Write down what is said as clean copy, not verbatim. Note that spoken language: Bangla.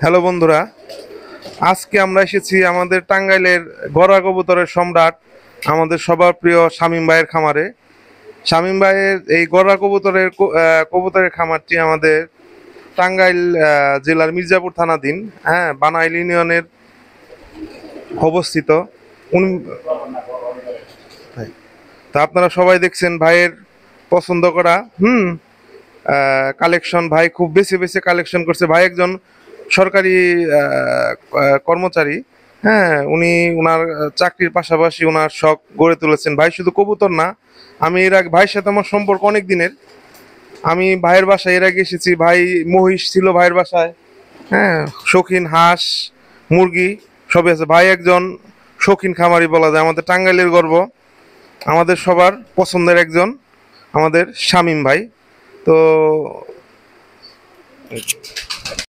হ্যালো বন্ধুরা, আজকে আমরা এসেছি আমাদের টাঙ্গাইলের গড়া কবুতরের সম্রাট, আমাদের সবার প্রিয় শামীম ভাইয়ের খামারে। শামীম ভাইয়ের এই গড়া কবুতরের খামারটি আমাদের টাঙ্গাইল জেলার মির্জাপুর থানাধীন, হ্যাঁ, বানাইল ইউনিয়নের অবস্থিত। উনি তা আপনারা সবাই দেখছেন ভাইয়ের পছন্দ করা কালেকশন। ভাই খুব বেছে বেছে কালেকশন করছে। ভাই একজন সরকারি কর্মচারী। হ্যাঁ, উনি ওনার চাকরির পাশাপাশি ওনার শখ গড়ে তুলেছেন। ভাই শুধু কবুতর না, আমি এর আগে ভাইয়ের সাথে আমার সম্পর্ক অনেক দিনের। আমি ভাইয়ের বাসায় এর আগে এসেছি, ভাই মহিষ ছিল ভাইয়ের বাসায়। হ্যাঁ, শৌখিন হাঁস মুরগি সবই আছে। ভাই একজন শৌখিন খামারি বলা যায়, আমাদের টাঙ্গাইলের গর্ব, আমাদের সবার পছন্দের একজন আমাদের শামীম ভাই। তো